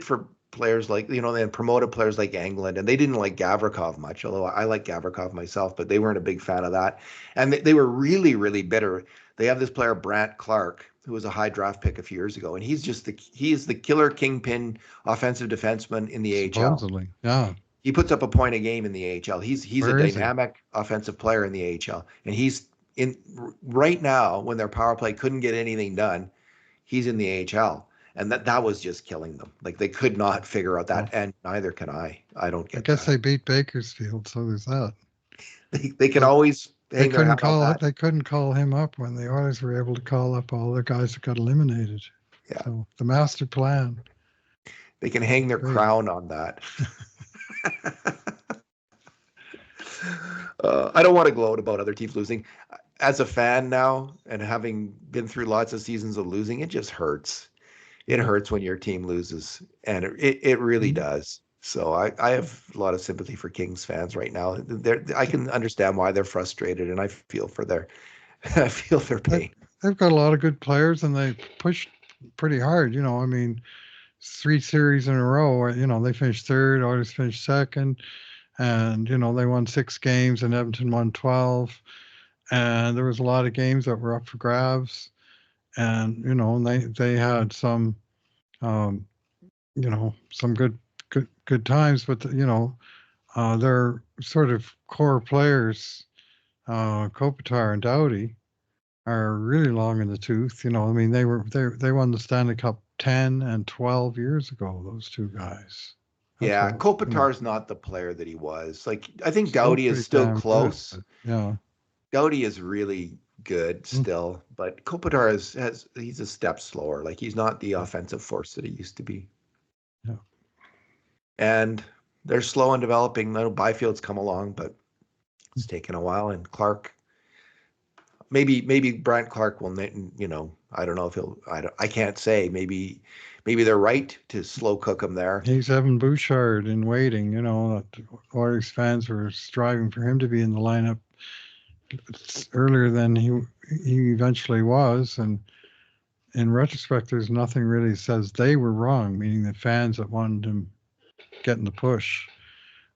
for players like, they had promoted players like Englund, and they didn't like Gavrikov much, although I like Gavrikov myself, but they weren't a big fan of that. And they were really, really bitter. They have this player, Brant Clark, who was a high draft pick a few years ago, and he is the killer kingpin offensive defenseman in the AHL. Supposedly, yeah. He puts up a point a game in the AHL. He's Where a is he? dynamic offensive player in the AHL, and he's in right now when their power play couldn't get anything done. He's in the AHL, and that was just killing them. Like they could not figure out that, and neither can I. I don't get. I guess that. they beat Bakersfield, so there's that. They can always hang their hat on that. They couldn't call him up when the Oilers were able to call up all the guys that got eliminated. Yeah. So the master plan. They can hang their crown on that. I don't want to gloat about other teams losing. As a fan now, and having been through lots of seasons of losing, it just hurts. It hurts when your team loses, and it really does. So I have a lot of sympathy for Kings fans right now. I can understand why they're frustrated, and I feel their pain. They've got a lot of good players, and they pushed pretty hard. I mean, 3 series in a row. They finished third, Oilers finished second, and they won 6 games, and Edmonton won 12. And there was a lot of games that were up for grabs, and they had some some good times, but their sort of core players, Kopitar and Doughty, are really long in the tooth. I mean, they won the Stanley Cup 10 and 12 years ago. Those 2 guys. Kopitar's not the player that he was. Like I think Doughty is still close. Good, yeah. Doughty is really good still, but Kopitar he's a step slower. Like he's not the offensive force that he used to be. Yeah. And they're slow in developing. Byfield's come along, but it's taken a while. And Clark, maybe Brant Clark will. I don't know if he'll. I can't say. Maybe they're right to slow cook him there. He's Evan Bouchard in waiting. Oilers fans were striving for him to be in the lineup earlier than he eventually was, and in retrospect, there's nothing really says they were wrong, meaning the fans that wanted him getting the push.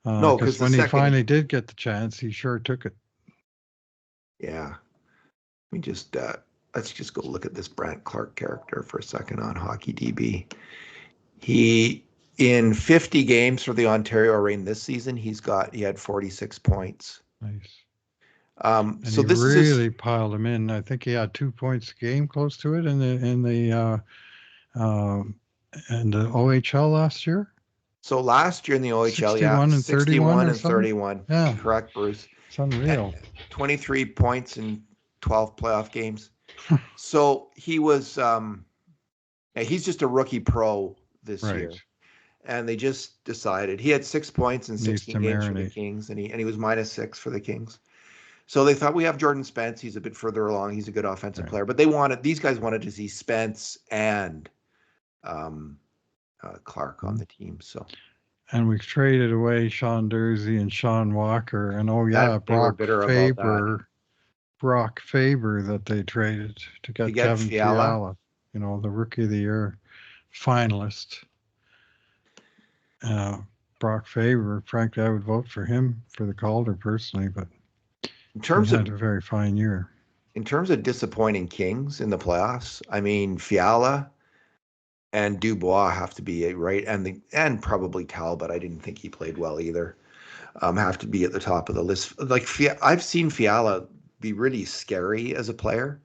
No, because when he finally did get the chance, he sure took it. Yeah. Let's just go look at this Brant Clark character for a second on Hockey DB. He in 50 games for the Ontario Reign this season, he had 46 points. Nice. And so this really piled him in. I think he had 2 points a game, close to it, in the OHL last year. So last year in the OHL, 61 and 61 and 31. Yeah, correct, Bruce. It's unreal. 23 points in 12 playoff games. So he was, he's just a rookie pro this year. And they just decided he had 6 points in 16 games for the Kings, and he was -6 for the Kings. So they thought, we have Jordan Spence. He's a bit further along. He's a good offensive player. But these guys wanted to see Spence and Clark on the team. So, and we've traded away Sean Dursey and Sean Walker, and Brock Faber that they traded to get Kevin Fiala, the Rookie of the Year finalist. Brock Faber, frankly, I would vote for him for the Calder personally, but he had a very fine year. In terms of disappointing Kings in the playoffs, I mean, Fiala and Dubois have to be right, and probably Talbot. I didn't think he played well either. Have to be at the top of the list. Like I've seen Fiala be really scary as a player.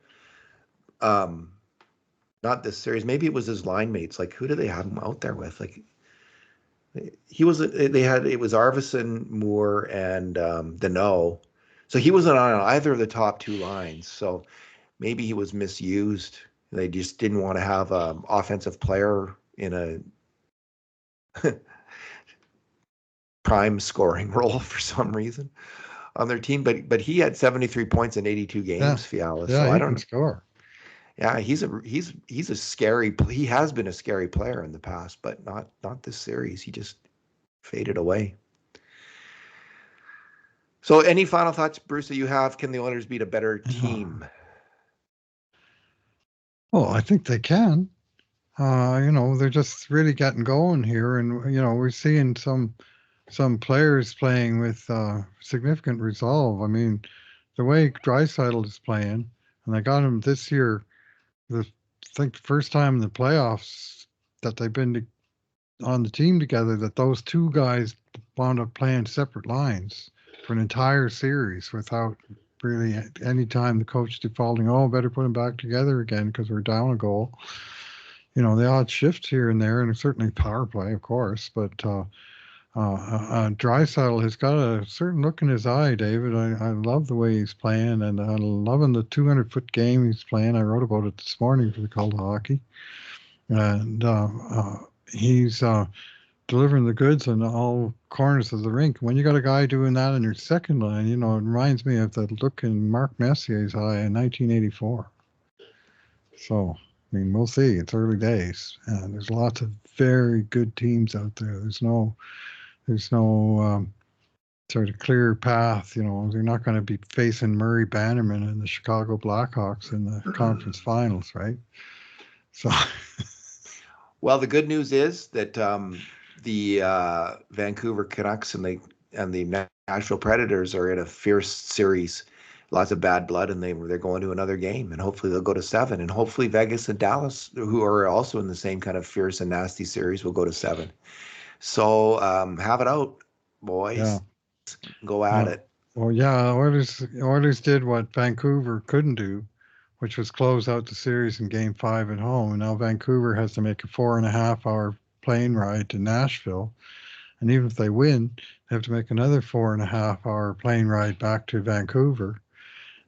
Not this series. Maybe it was his line mates. Like, who do they have him out there with? Like, it was Arvidsson, Moore, and Deneau. So he wasn't on either of the top 2 lines. So maybe he was misused. They just didn't want to have an offensive player in a prime scoring role for some reason on their team. But he had 73 points in 82 games, Fiala. Yeah, so I don't score. Yeah, he's a scary. He has been a scary player in the past, but not this series. He just faded away. So, any final thoughts, Bruce, that you have? Can the Oilers beat a better team? Well, I think they can. They're just really getting going here, and we're seeing some players playing with significant resolve. I mean, the way Draisaitl is playing, and they got him this year, the think the first time in the playoffs that they've been on the team together that those two guys wound up playing separate lines for an entire series without really any time the coach defaulting, oh, better put them back together again because we're down a goal. The odd shifts here and there, and certainly power play, of course, but Draisaitl has got a certain look in his eye, David. I love the way he's playing, and I'm loving the 200-foot game he's playing. I wrote about it this morning for the Cult of Hockey. And he's delivering the goods in all corners of the rink. When you got a guy doing that in your second line, it reminds me of the look in Mark Messier's eye in 1984. So, I mean, we'll see. It's early days. And there's lots of very good teams out there. There's no sort of clear path. They're not going to be facing Murray Bannerman and the Chicago Blackhawks in the conference finals, right? So, well, the good news is that the Vancouver Canucks and the Nashville Predators are in a fierce series, lots of bad blood, and they're going to another game, and hopefully they'll go to 7, and hopefully Vegas and Dallas, who are also in the same kind of fierce and nasty series, will go to 7. So have it out, boys. Yeah. Go at it. Well, yeah, Oilers did what Vancouver couldn't do, which was close out the series in Game 5 at home. And now Vancouver has to make a 4.5-hour plane ride to Nashville. And even if they win, they have to make another 4.5-hour plane ride back to Vancouver.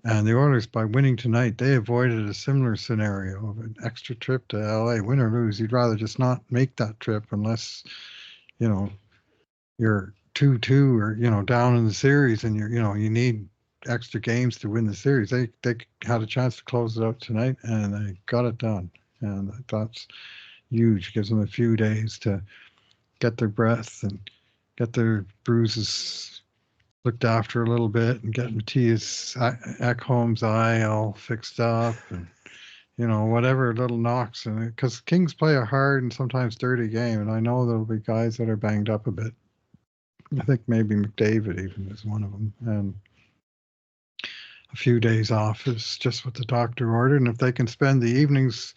And the Oilers, by winning tonight, they avoided a similar scenario of an extra trip to LA. Win or lose, you'd rather just not make that trip unless, you're 2-2 or, down in the series and you need extra games to win the series. They had a chance to close it out tonight, and they got it done. And that's huge. Gives them a few days to get their breath and get their bruises looked after a little bit, and get Matthias Ekholm's eye all fixed up, and whatever little knocks. And because Kings play a hard and sometimes dirty game, and I know there'll be guys that are banged up a bit. I think maybe McDavid even is one of them, and a few days off is just what the doctor ordered. And if they can spend the evenings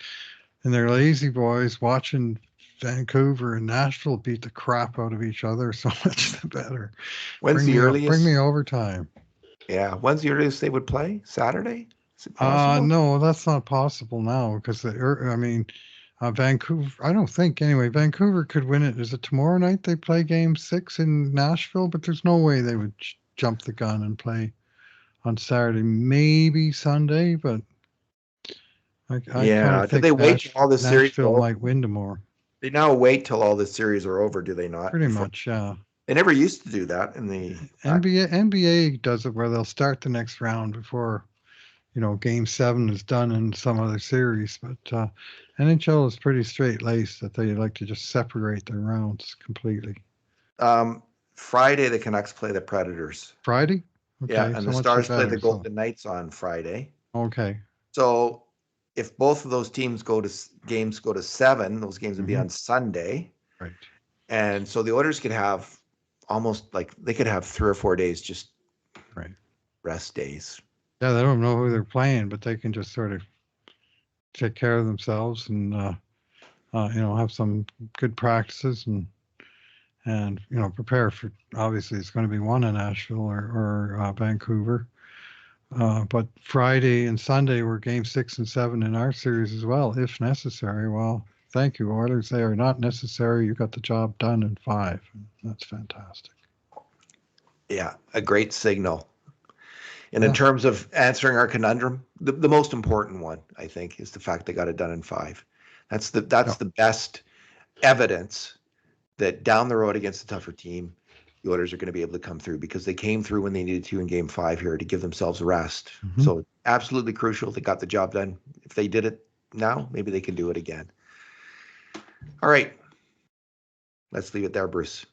in their lazy boys watching Vancouver and Nashville beat the crap out of each other, so much the better. When's the earliest? Bring me overtime. Yeah, when's the earliest they would play? Saturday? Is it possible? No, that's not possible now because Vancouver, I don't think anyway. Vancouver could win it. Is it tomorrow night they play Game 6 in Nashville? But there's no way they would jump the gun and play on Saturday. Maybe Sunday, but I kind of think they wait till all the series Nashville might win tomorrow. They now wait till all the series are over, do they not? Pretty much, yeah. They never used to do that in the NBA does it where they'll start the next round before Game 7 is done in some other series, but NHL is pretty straight-laced that they like to just separate their rounds completely. Friday, the Canucks play the Predators. Friday? Okay, yeah, and the Stars play the Golden Knights on Friday. Okay. So if both of those games go to 7, those games would be on Sunday. Right. And so the Oilers could have they could have 3 or 4 days just rest days. Yeah, they don't know who they're playing, but they can just sort of take care of themselves and have some good practices and prepare for. Obviously, it's going to be one in Nashville or Vancouver, but Friday and Sunday were Game 6 and 7 in our series as well, if necessary. Well, thank you, Oilers. They are not necessary. You got the job done in 5. That's fantastic. Yeah, a great signal. And in terms of answering our conundrum, the most important one, I think, is the fact they got it done in 5. That's the best evidence that down the road against a tougher team, the Oilers are going to be able to come through because they came through when they needed to in Game 5 here to give themselves a rest. Mm-hmm. So absolutely crucial. They got the job done. If they did it now, maybe they can do it again. All right. Let's leave it there, Bruce.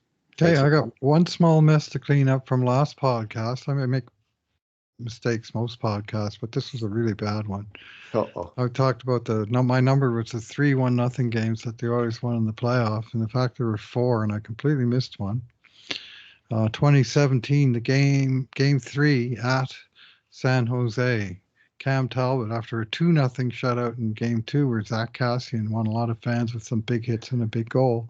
Okay, I got one small mess to clean up from last podcast. I may make mistakes most podcasts, but this was a really bad one. I talked about my number was the 3-1-0 games that the Oilers won in the playoffs, and in fact there were 4, and I completely missed one. 2017, the game 3 at San Jose, Cam Talbot after a 2-0 shutout in game 2 where Zach Cassian won a lot of fans with some big hits and a big goal.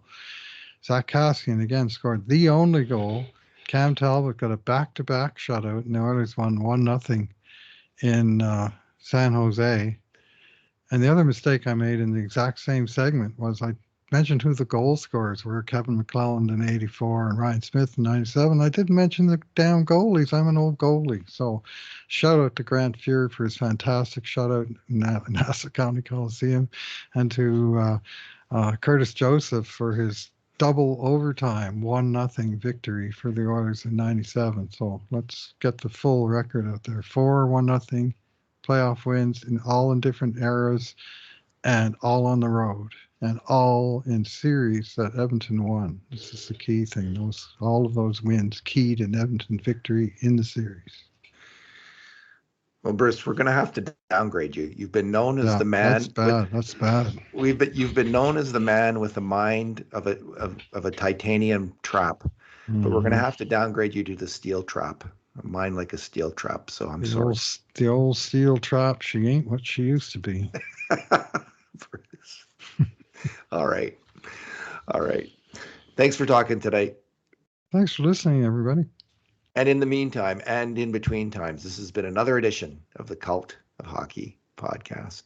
Zach Cassian again scored the only goal. Cam Talbot got a back-to-back shutout, and the Oilers won 1-0 in San Jose. And the other mistake I made in the exact same segment was I mentioned who the goal scorers were, Kevin McClelland in 84 and Ryan Smith in 97. I didn't mention the damn goalies. I'm an old goalie. So shout out to Grant Fuhr for his fantastic shutout in Nassau County Coliseum, and to Curtis Joseph for his double overtime 1-0 victory for the Oilers in 97. So let's get the full record out there. 4 1-0 playoff wins all in different eras and all on the road and all in series that Edmonton won. This is the key thing. All of those wins keyed an Edmonton victory in the series. Well, Bruce, we're going to have to downgrade you. You've been known as the man. That's bad. You've been known as the man with the mind of a titanium trap, but we're going to have to downgrade you to the steel trap. A mind like a steel trap. So I'm sorry. The old steel trap. She ain't what she used to be. Bruce. All right. Thanks for talking today. Thanks for listening, everybody. And in the meantime, and in between times, this has been another edition of the Cult of Hockey podcast.